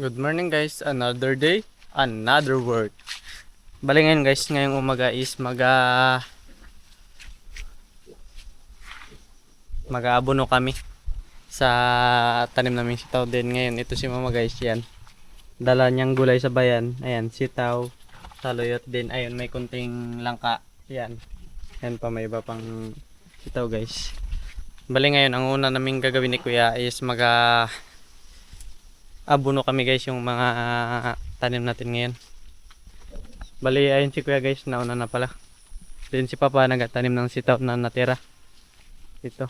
Good morning guys, another day, another work. Bali ngayon guys, ngayong umaga is mag-aabono kami sa tanim namin sitaw din. Ngayon ito si mama guys, yan. Dala niyang gulay sa bayan, ayan, sitaw, saluyot din, ayun may kunting langka, yan. Yan pa, may iba pang sitaw guys. Bali ngayon, ang una naming gagawin ni kuya is abono kami guys yung mga tanim natin ngayon. Bali ayun si kuya guys, nauna na pala. Then si papa nagtanim ng sitaw na natira ito.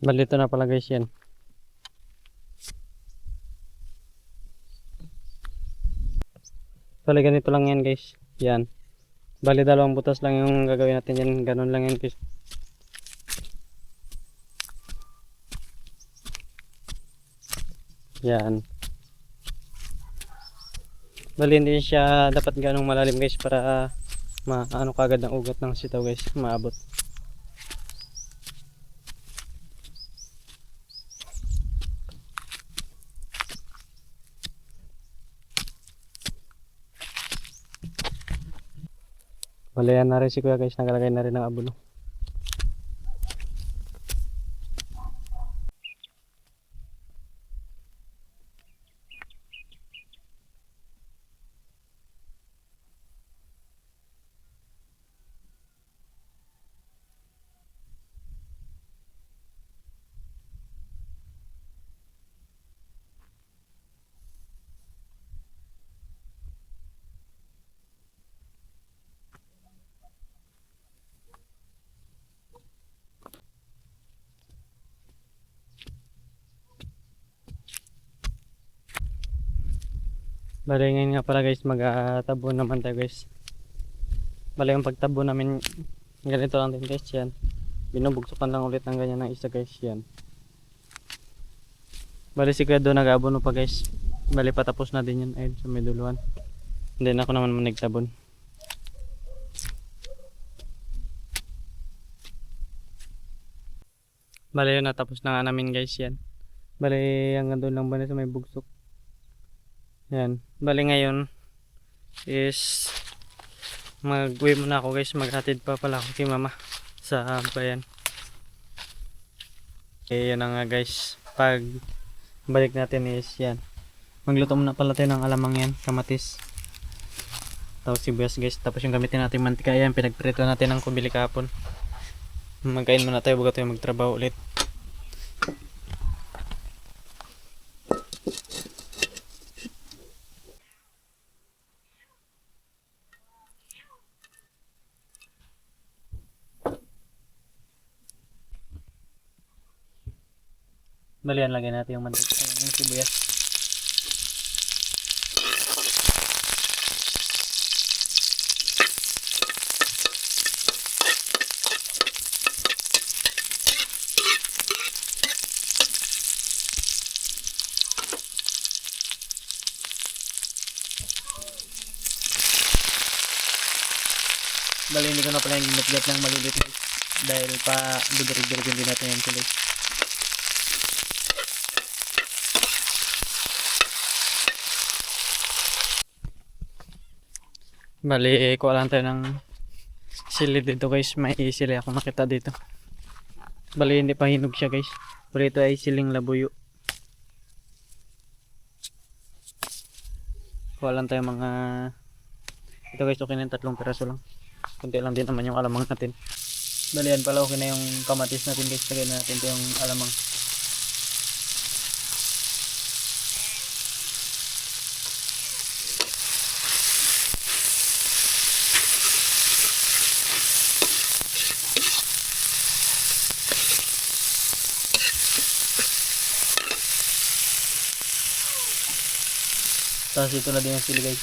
Bali ito na pala guys, yan. Bali ganito lang yan guys, yan. Bali dalawang butas lang yung gagawin natin yan, ganun lang yan guys. Yan. Bali hindi siya dapat ganong malalim guys, para maano kagad ng ugat ng sitaw guys, maabot. Bali yan na rin si kuya guys, nagalagay na rin ng abono. Bali ngayon nga pala guys, mag-tabo naman tayo guys. Bali yung pagtabo namin, ganito lang din guys, yan. Binubugsukan lang ulit ng ganyan ng isa guys, yan. Bali si kuya doon nag-abono pa guys. Bali patapos na din yan, ayun sa may duluan. Then ako naman nagtabon. Bale yun, natapos na nga namin guys yan. Bale hanggang doon lang ba sa may bugsok. Yan. Bale ngayon is mag-uwi muna ako guys. Maghatid pa pala ako kay mama sa bayan. Eh yun na nga guys. Pag balik natin is yan. Magluto muna pala tayo ng alamang yan. Kamatis. Tapos sibuyas guys. Tapos yung gamitin natin mantika yan. Pinagprito natin ng kubili kahapon. Magkain muna tayo bago tayo magtrabaho ulit. Bali yan, lagyan natin yung mantika. Yung sibuyas. Bali hindi ko na pala yung ginat-gat ng malilit guys. Dahil pa dudurig-durig din natin yung tuloy. Bali kuha lang tayo ng sili dito guys. May sili ako nakita dito. Bali hindi pa hinog siya guys. Bali ito ay siling labuyo. Kuha lang tayo mga ito guys, okay na yung 3 piraso lang. Kunti lang din naman yung alamang natin. Bali yan pala, okay na yung kamatis natin guys. Lagyan natin ito yung alamang. Tapos ito na din yung sili guys.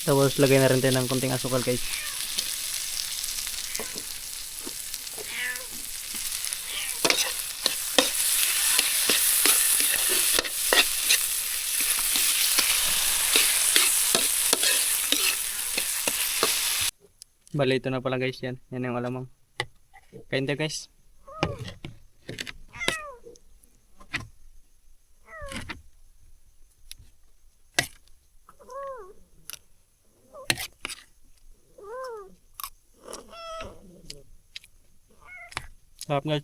Tapos lagay na rin tayo ng konting asukal guys. Bali ito na pala guys yan. Yan yung alamang. Kain tayo guys. Sarap guys.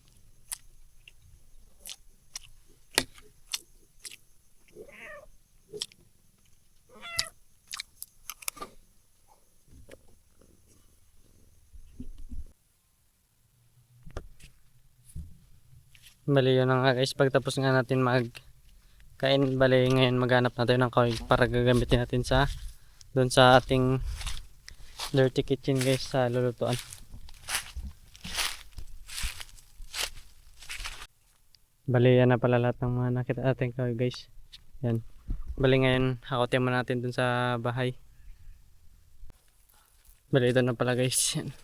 Bali yun na nga guys. Pagtapos nga natin magkain, bali ngayon maghanap na tayo ng kahoy para gagamitin natin sa doon sa ating dirty kitchen guys, sa lulutuan. Bali yan na pala lahat ng mga nakita natin kahoy guys. Yan. Bali ngayon hakotin mo natin dun sa bahay. Bali ito na pala guys. Yan.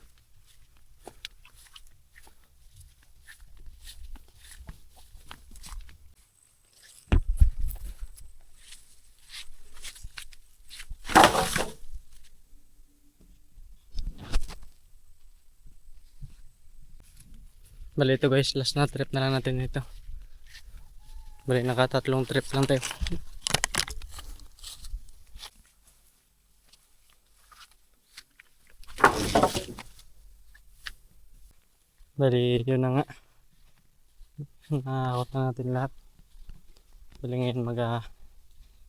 Bali ito guys, last na trip na lang natin ito. Bali nakatatlong trip lang tayo. Bali yun na nga. Nakakot na natin lahat. Bali ngayon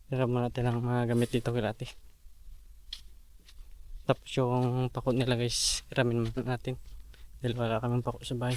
hiram mo natin ang mga gamit dito kilati. Tapos yung pakot nila guys, hiramin muna natin. Dahil wala kaming pakot sa bahay.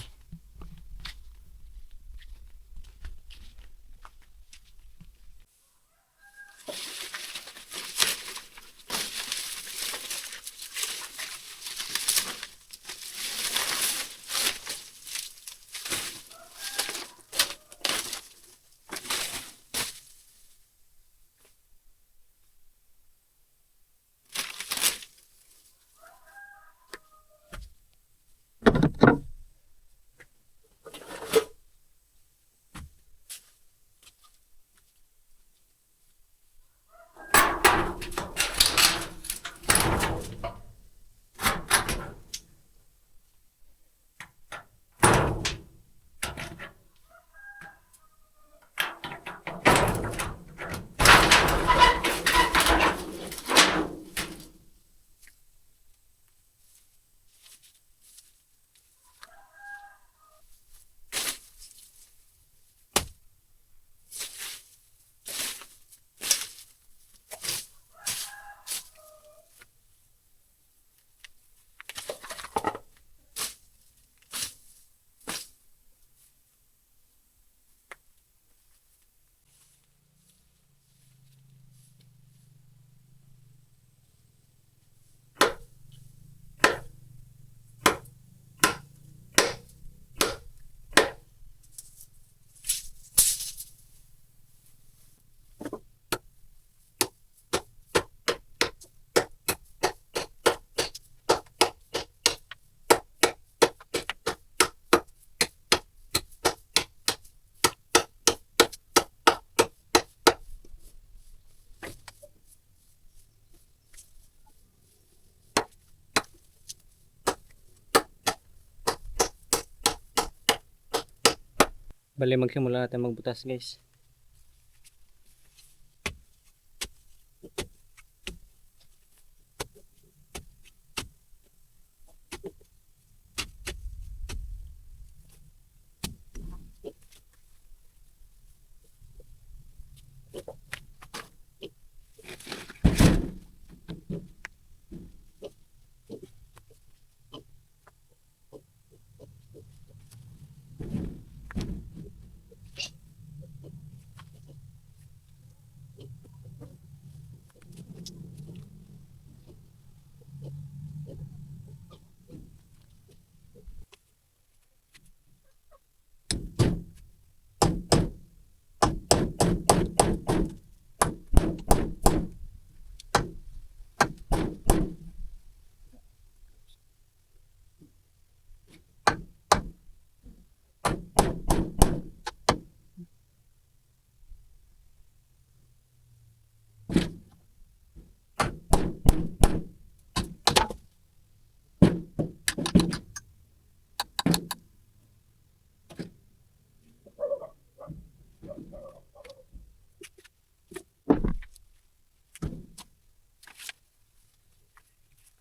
Bali magsimula natin magbutas guys.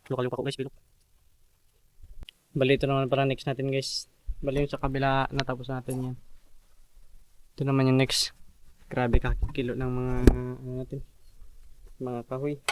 Lokal yung pako guys, bilog. Bali ito naman para next natin guys. Bali yung sa kabila natapos natin yan. Ito naman yung next. Grabe kakilo ng mga ano natin, mga kahoy.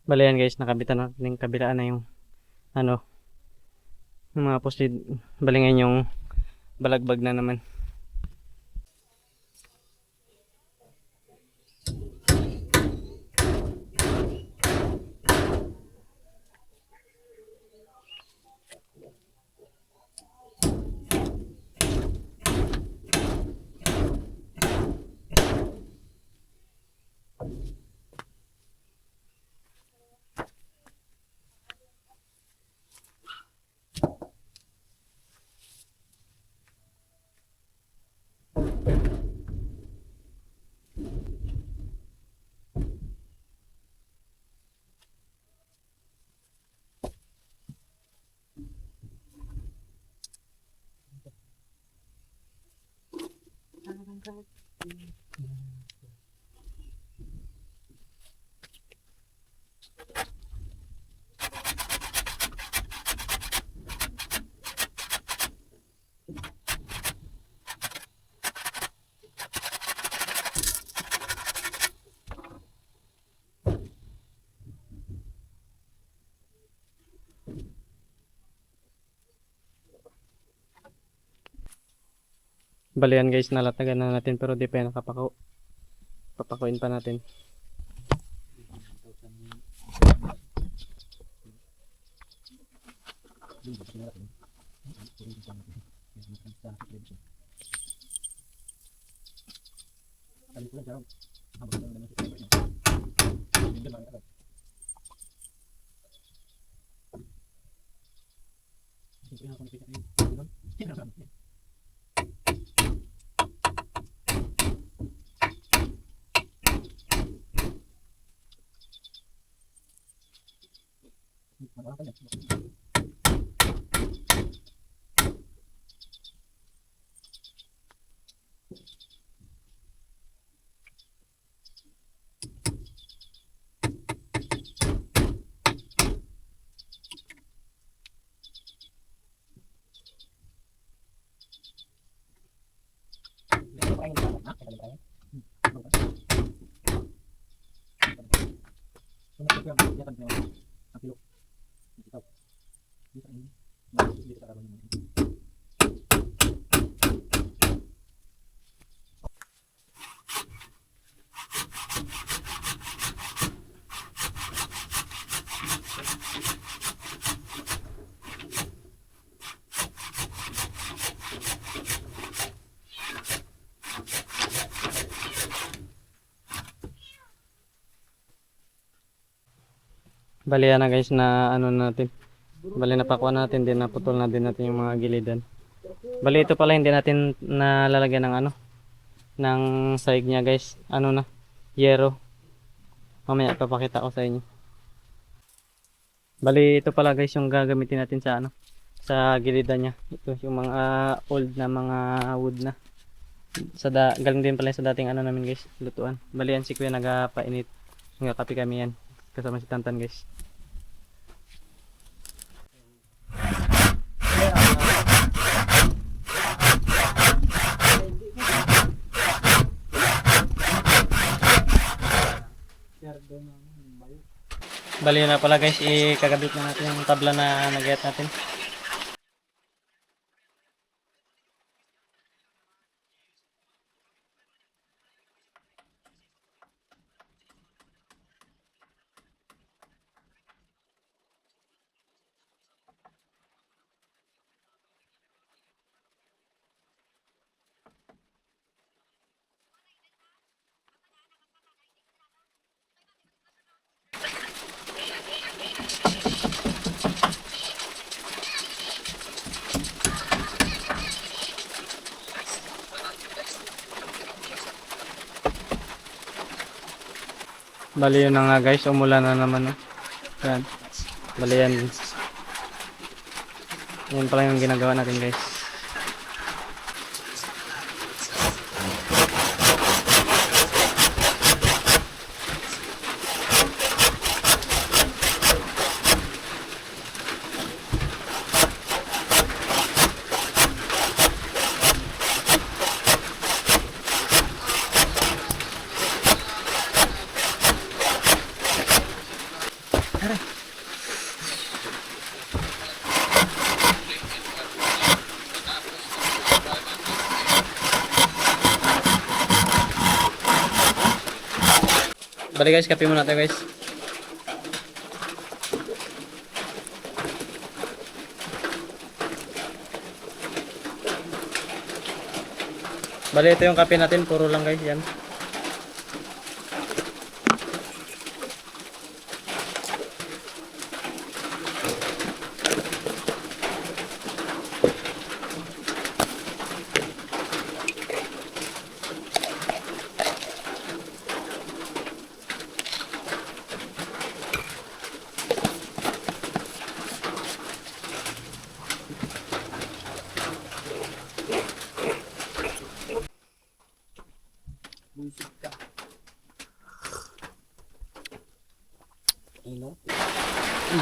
Bali yan guys, nakabitan na yung kabilaan na yung ano, yung mga poste. Bali ngayon yung balagbag na naman. Bali yan guys, nalatagan na natin pero di pa yan nakapako. Papakuin pa natin. Bali yan na guys na ano natin. Bali napakuha natin din, naputol na din natin yung mga gilidan. Bali ito pala hindi natin nalalagyan ng ano, ng sahig niya guys. Ano na, yero. Mamaya papakita ko sa inyo. Bali ito pala guys yung gagamitin natin sa ano, sa gilidan niya. Ito yung mga old na mga wood na. Galing din pala sa dating ano namin guys, lutuan. Bali yan si Kuya nagapainit. Nagkape kami yan. Kasama si Tantan guys. Bali na pala guys, ikakabit na natin yung tabla na nag-get natin. Bali yun na nga guys, umulan na naman. No? Yan. Bali yan. Yan pala yung ginagawa natin guys. Bali guys, kape muna tayo guys. Bali ito yung kape natin, puro lang guys yan.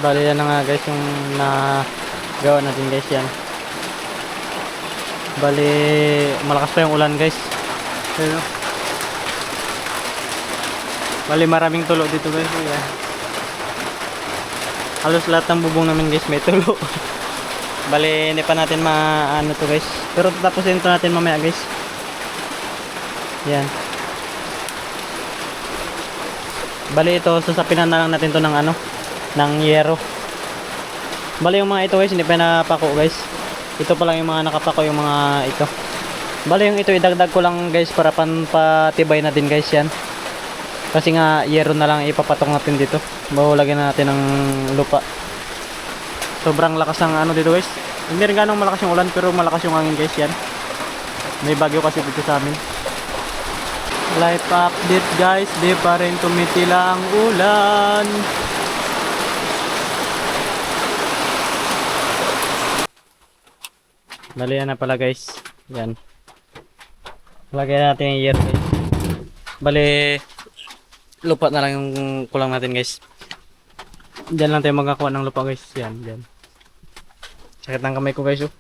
Bali yan na nga guys yung nagawa natin guys yan. Bali malakas pa yung ulan guys. Ayun, oh. Bali maraming tulo dito guys. Ayan. Halos lahat ng bubong namin guys may tulo. Bali hindi pa natin maano to guys. Pero tatapusin to natin mamaya guys. Yan. Bali ito sasapinan na lang natin to ng ano, ng yero. Bali yung mga ito guys hindi pa napako guys. Ito pa lang yung mga nakapako yung mga ito. Bali yung ito idagdag ko lang guys para patibay natin guys yan. Kasi nga yero na lang ipapatong natin dito. Bago lagyan natin ng lupa. Sobrang lakas ng ano dito guys. Hindi rin ganong malakas yung ulan pero malakas yung hangin guys yan. May bagyo kasi dito sa amin. Life update guys, di pa rin tumitila ang ulan. Bali yan na pala guys. Yan. Lagyan natin yung year guys. Bali lupa na lang yung kulang natin guys. Diyan lang tayo magkakuha ng lupa guys. Yan, yan. Sakit ng kamay ko guys oh.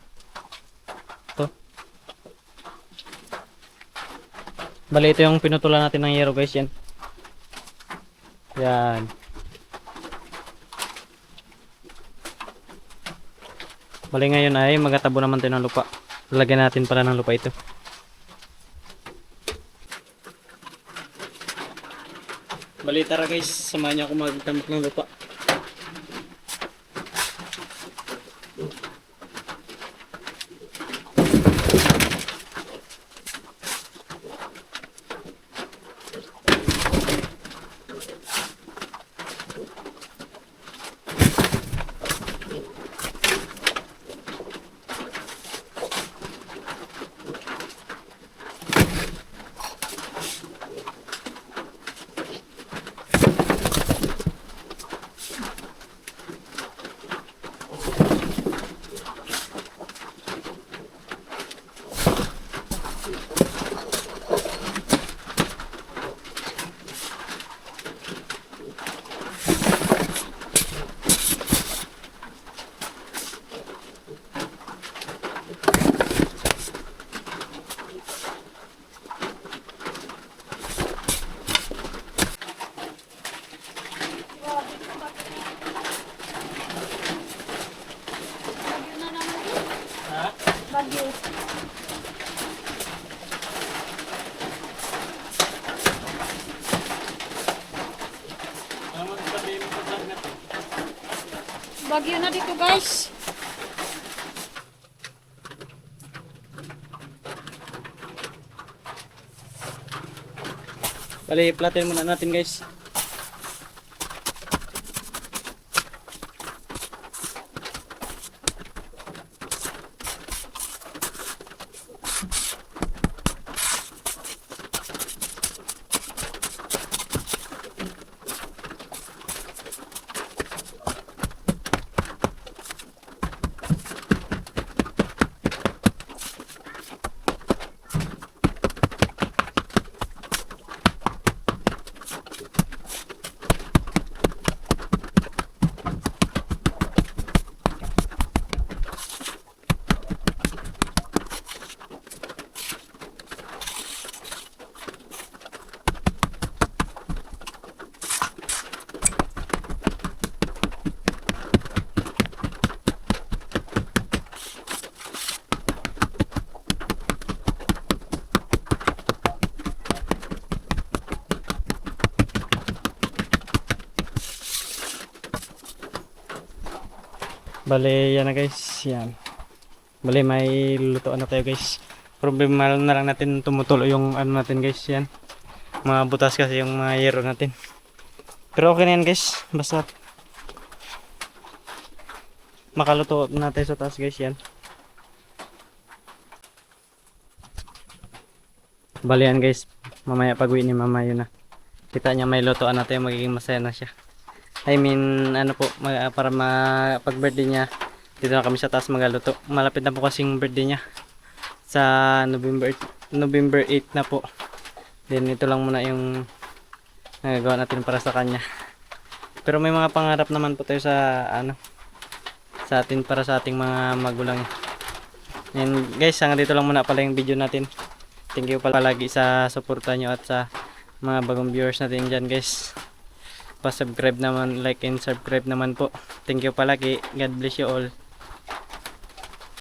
Ito. Bali ito yung pinutulan natin ng yero guys yan. Yan. Bali ngayon ay magtatabo naman tayo ng lupa. Lalagyan natin pala ng lupa ito. Bali tara guys, samahan niyo ako magtambak ng lupa. Bagyo na dito guys. Bali platin muna natin guys. Bali yan na guys, yan. Bali may lutoan na tayo guys. Problema na lang natin tumutulo yung ano natin guys, yan. Mga butas kasi yung mga yero natin. Pero okay na yan guys, basta makaluto natin sa taas guys, yan. Bali yan guys, mamaya pag uwi ni mama yun na. Kita niya may lutoan natin, magiging masaya na siya. I mean, ano po, para pag birthday niya, dito na kami sa taas magaluto. Malapit na po kasing birthday niya. Sa November 8 na po. Then ito lang muna yung nagagawa natin para sa kanya. Pero may mga pangarap naman po tayo sa ano, sa atin, para sa ating mga magulang. And guys, hanggang dito lang muna pala yung video natin. Thank you palagi sa suporta nyo at sa mga bagong viewers natin dyan guys. Pa-subscribe naman, like and subscribe naman po. Thank you palagi. God bless you all.